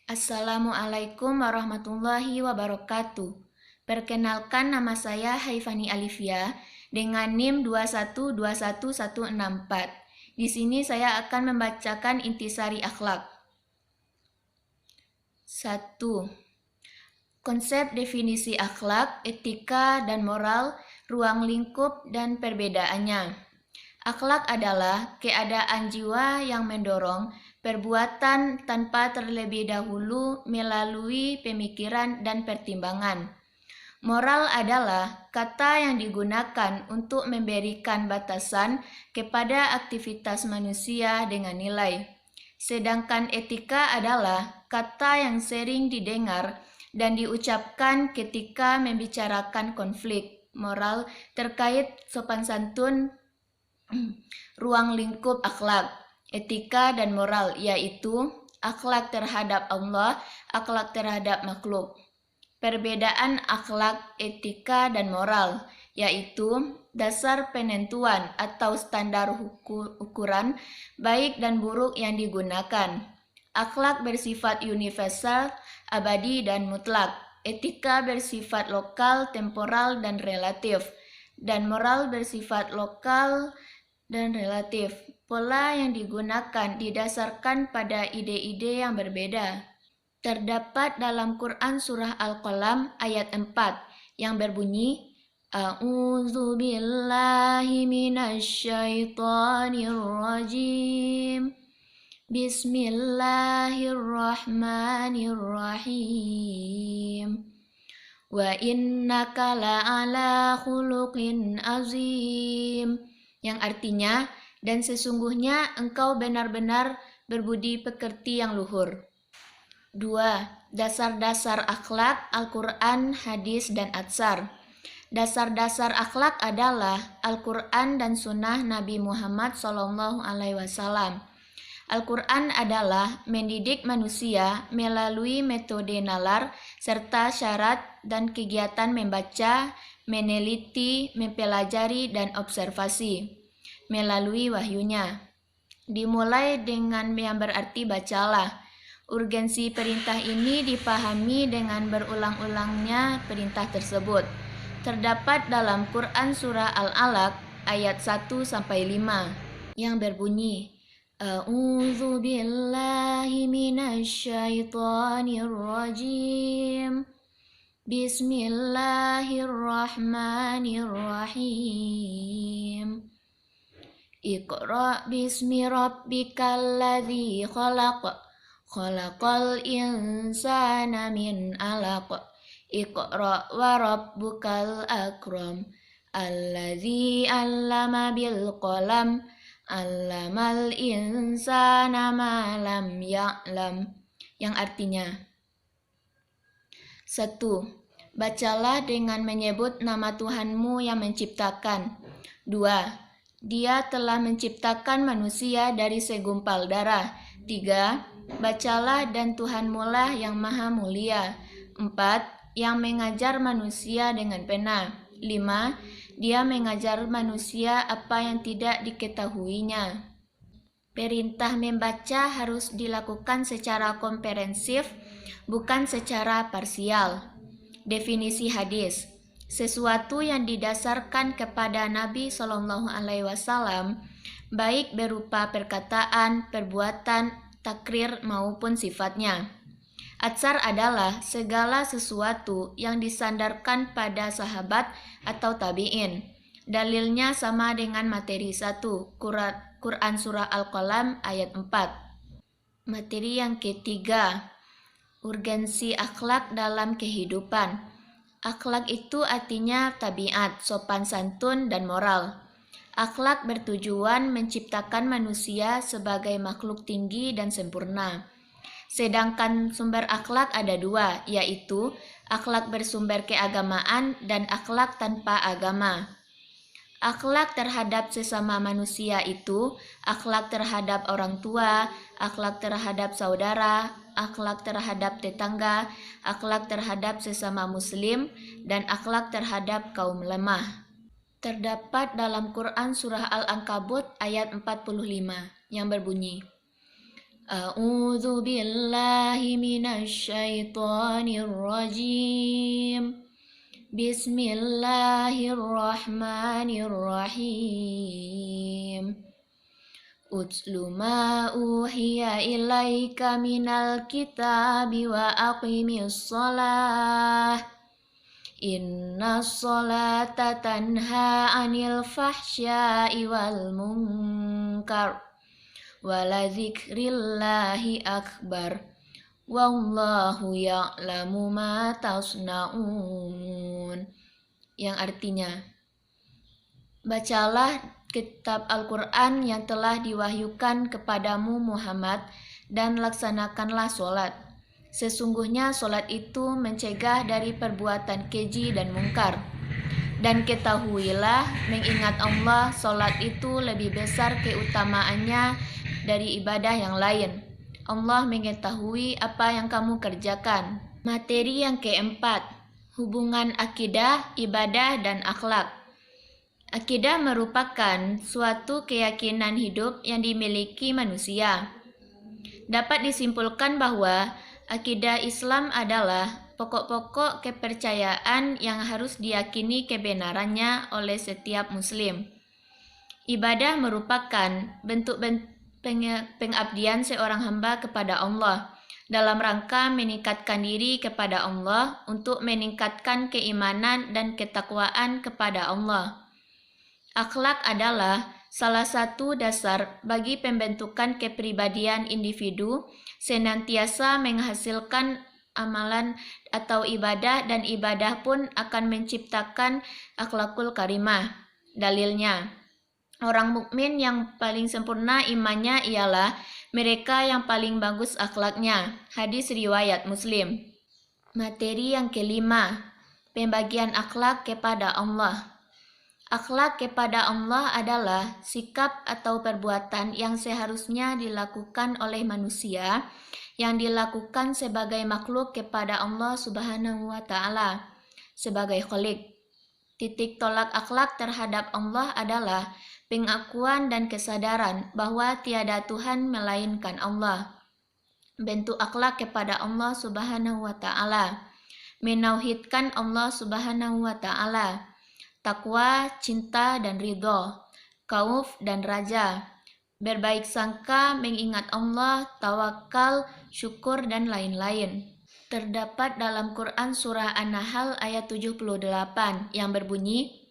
Assalamualaikum warahmatullahi wabarakatuh. Perkenalkan, nama saya Haifani Alifia dengan NIM 2121164. Di sini saya akan membacakan intisari akhlak. 1. Konsep definisi akhlak, etika, dan moral, ruang lingkup, dan perbedaannya. Akhlak adalah keadaan jiwa yang mendorong perbuatan tanpa terlebih dahulu melalui pemikiran dan pertimbangan. Moral adalah kata yang digunakan untuk memberikan batasan kepada aktivitas manusia dengan nilai. Sedangkan etika adalah kata yang sering didengar dan diucapkan ketika membicarakan konflik moral terkait sopan santun. Ruang lingkup akhlak, etika dan moral, yaitu akhlak terhadap Allah, akhlak terhadap makhluk. Perbedaan akhlak, etika, dan moral, yaitu dasar penentuan atau standar ukuran baik dan buruk yang digunakan. Akhlak bersifat universal, abadi, dan mutlak. Etika bersifat lokal, temporal, dan relatif. Dan moral bersifat lokal dan relatif. Pola yang digunakan didasarkan pada ide-ide yang berbeda. Terdapat dalam Quran Surah Al-Qalam ayat 4 yang berbunyi, A'udzu billahi minasyaitonir rajim. Bismillahirrahmanirrahim. Wa innaka la'ala khuluqin azim. Yang artinya, dan sesungguhnya engkau benar-benar berbudi pekerti yang luhur. 2. Dasar-dasar akhlak, Al-Quran, hadis, dan atsar. Dasar-dasar akhlak adalah Al-Quran dan Sunnah Nabi Muhammad SAW. Al-Quran adalah mendidik manusia melalui metode nalar serta syarat dan kegiatan membaca, meneliti, mempelajari, dan observasi melalui wahyunya. Dimulai dengan yang berarti bacalah. Urgensi perintah ini dipahami dengan berulang-ulangnya perintah tersebut. Terdapat dalam Quran Surah Al-Alaq ayat 1-5 yang berbunyi, A'udzu billahi minasyaitonir rajim. Bismillahirrahmanirrahim. Iqra bismi rabbikal ladzi khalaq. Khalaqal insana min 'alaq. Iqra wa rabbukal akram. Alladzi 'allama bil qalam. 'Allamal insana ma lam ya'lam. Yang artinya, 1. Bacalah dengan menyebut nama Tuhanmu yang menciptakan. 2. Dia telah menciptakan manusia dari segumpal darah. 3. Bacalah dan Tuhanmulah yang maha mulia. 4. Yang mengajar manusia dengan pena. 5. Dia mengajar manusia apa yang tidak diketahuinya. Perintah membaca harus dilakukan secara komprehensif, bukan secara parsial. Definisi hadis: sesuatu yang didasarkan kepada Nabi SAW, baik berupa perkataan, perbuatan, takrir maupun sifatnya. Atsar adalah segala sesuatu yang disandarkan pada sahabat atau tabi'in. Dalilnya sama dengan materi 1, Quran Surah Al-Qalam ayat 4. Materi yang ketiga, urgensi akhlak dalam kehidupan. Akhlak itu artinya tabiat, sopan santun, dan moral. Akhlak bertujuan menciptakan manusia sebagai makhluk tinggi dan sempurna. Sedangkan sumber akhlak ada dua, yaitu akhlak bersumber keagamaan dan akhlak tanpa agama. Akhlak terhadap sesama manusia itu akhlak terhadap orang tua, akhlak terhadap saudara, akhlak terhadap tetangga, akhlak terhadap sesama muslim, dan akhlak terhadap kaum lemah. Terdapat dalam Quran Surah Al-Ankabut ayat 45 yang berbunyi, A'udzu billahi minasy syaithanir rajim. Bismillahirrahmanirrahim. Utlu ma uhiya ilaika minal kitabi wa aqimis shalah. Inna sholata tanha anil fahsya'i wal munkar. Waladzikrillahi akbar. Wallahu ya'lamu ma tasna'un. Yang artinya, bacalah kitab Al-Quran yang telah diwahyukan kepadamu Muhammad dan laksanakanlah sholat. Sesungguhnya sholat itu mencegah dari perbuatan keji dan mungkar. Dan ketahuilah, mengingat Allah, sholat itu lebih besar keutamaannya dari ibadah yang lain. Allah mengetahui apa yang kamu kerjakan. Materi yang keempat, hubungan akidah, ibadah, dan akhlak. Akidah merupakan suatu keyakinan hidup yang dimiliki manusia. Dapat disimpulkan bahwa akidah Islam adalah pokok-pokok kepercayaan yang harus diyakini kebenarannya oleh setiap muslim. Ibadah merupakan bentuk pengabdian seorang hamba kepada Allah dalam rangka meningkatkan diri kepada Allah untuk meningkatkan keimanan dan ketakwaan kepada Allah. Akhlak adalah salah satu dasar bagi pembentukan kepribadian individu, senantiasa menghasilkan amalan atau ibadah, dan ibadah pun akan menciptakan akhlakul karimah. Dalilnya, orang mukmin yang paling sempurna imannya ialah mereka yang paling bagus akhlaknya. Hadis riwayat Muslim. Materi yang kelima, pembagian akhlak kepada Allah. Akhlak kepada Allah adalah sikap atau perbuatan yang seharusnya dilakukan oleh manusia, yang dilakukan sebagai makhluk kepada Allah Subhanahu wa Ta'ala sebagai Khalik. Titik tolak akhlak terhadap Allah adalah pengakuan dan kesadaran bahwa tiada Tuhan melainkan Allah. Bentuk akhlak kepada Allah Subhanahu wa Ta'ala: menauhidkan Allah Subhanahu wa Ta'ala, takwa, cinta dan ridho, khauf dan raja, berbaik sangka, mengingat Allah, tawakal, syukur, dan lain-lain. Terdapat dalam Quran surah An-Nahl ayat 78 yang berbunyi,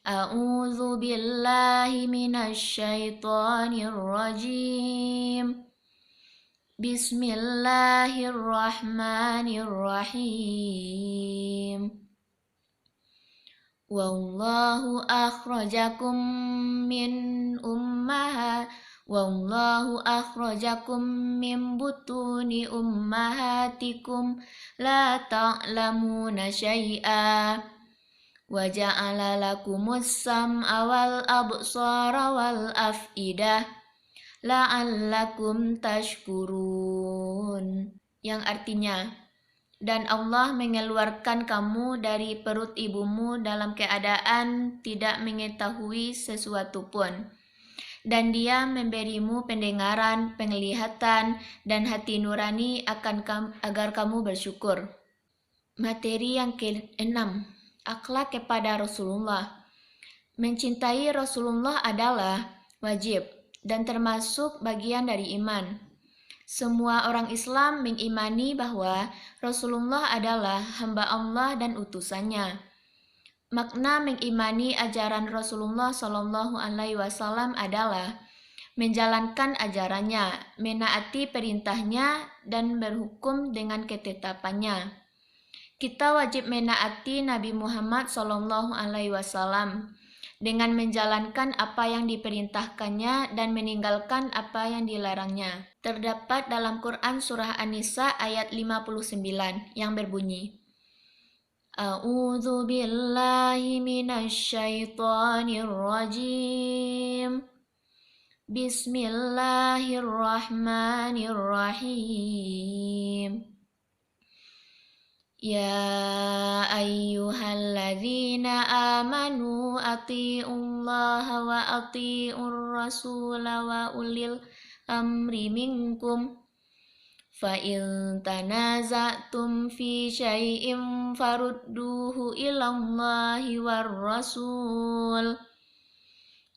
A'udzu billahi minasy syaithanir rajim. Bismillahirrahmanirrahim. Wallahu akhrajakum min butuni ummahatikum la ta'lamuna syai'a wa ja'ala lakumus sam'a wal absara wal af'idah la'allakum tashkurun. Yang artinya, dan Allah mengeluarkan kamu dari perut ibumu dalam keadaan tidak mengetahui sesuatu pun. Dan Dia memberimu pendengaran, penglihatan, dan hati nurani agar kamu bersyukur. Materi yang keenam, akhlak kepada Rasulullah. Mencintai Rasulullah adalah wajib dan termasuk bagian dari iman. Semua orang Islam mengimani bahwa Rasulullah adalah hamba Allah dan utusannya. Makna mengimani ajaran Rasulullah Shallallahu Alaihi Wasallam adalah menjalankan ajarannya, menaati perintahnya, dan berhukum dengan ketetapannya. Kita wajib menaati Nabi Muhammad Shallallahu Alaihi Wasallam dengan menjalankan apa yang diperintahkannya dan meninggalkan apa yang dilarangnya. Terdapat dalam Quran surah An-Nisa ayat 59 yang berbunyi, A'udzu billahi minasy syaithanir rajim. Bismillahirrahmanirrahim. Ya ayyuhalladzina amanu atii'ullaha wa atii'ur rasula wa ulil amri minkum fa in tanaza'tum fi syai'in farudduhu ilallahi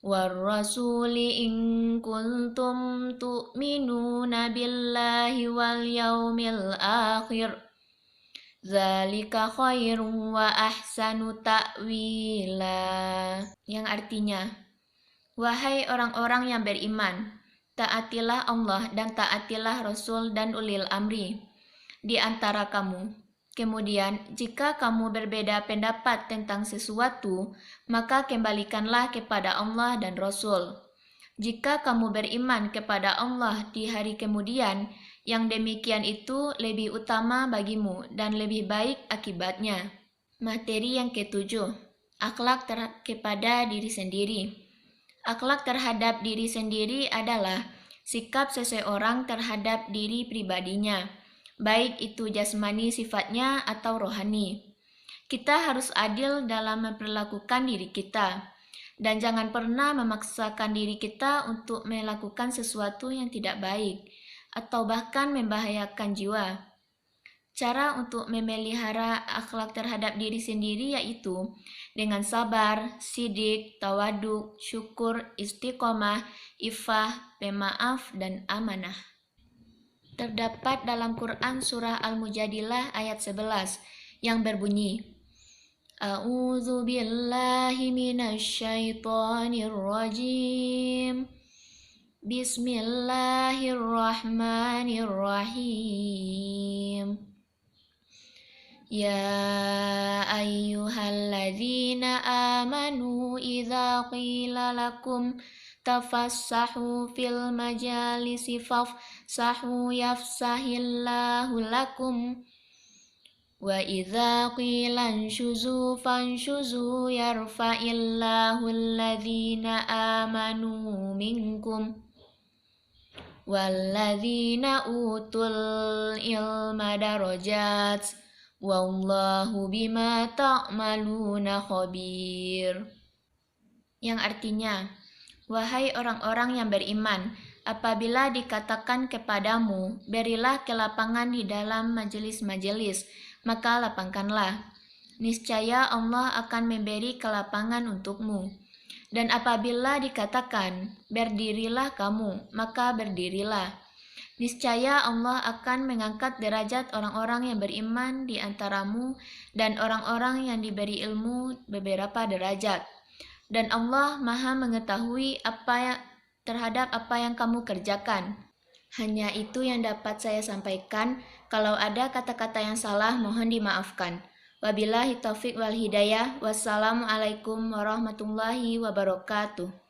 warrasuli in kuntum tu'minuna billahi wal yaumil akhir zalika khairun wa ahsanu ta'wila, yang artinya, wahai orang-orang yang beriman, taatilah Allah dan taatilah Rasul dan ulil amri di antara kamu. Kemudian, jika kamu berbeda pendapat tentang sesuatu, maka kembalikanlah kepada Allah dan Rasul. Jika kamu beriman kepada Allah di hari kemudian, yang demikian itu lebih utama bagimu dan lebih baik akibatnya. Materi yang ketujuh, akhlak kepada diri sendiri. Akhlak terhadap diri sendiri adalah sikap seseorang terhadap diri pribadinya, baik itu jasmani sifatnya atau rohani. Kita harus adil dalam memperlakukan diri kita, dan jangan pernah memaksakan diri kita untuk melakukan sesuatu yang tidak baik, atau bahkan membahayakan jiwa. Cara untuk memelihara akhlak terhadap diri sendiri yaitu dengan sabar, sidik, tawaduk, syukur, istiqomah, ifah, pemaaf, dan amanah. Terdapat dalam Quran surah Al-Mujadilah ayat 11 yang berbunyi, A'udzu billahi minasyaitonir rajim. Bismillahirrahmanirrahim. Ya ayyuhalladzina amanu idza qila lakum tafassahu fil majalisi fafsahu yafsahillahu lakum wa idza qila anshuzu fanshuzu yarfa'illahu alladzina amanu minkum walladzina utul ilma darajat wallahu bima ta'maluna khabir, yang artinya, wahai orang-orang yang beriman, apabila dikatakan kepadamu, berilah kelapangan di dalam majelis-majelis, maka lapangkanlah. Niscaya Allah akan memberi kelapangan untukmu. Dan apabila dikatakan, berdirilah kamu, maka berdirilah. Niscaya Allah akan mengangkat derajat orang-orang yang beriman di antaramu dan orang-orang yang diberi ilmu beberapa derajat. Dan Allah Maha mengetahui terhadap apa yang kamu kerjakan. Hanya itu yang dapat saya sampaikan. Kalau ada kata-kata yang salah, mohon dimaafkan. Wabillahi taufiq wal hidayah. Wassalamualaikum warahmatullahi wabarakatuh.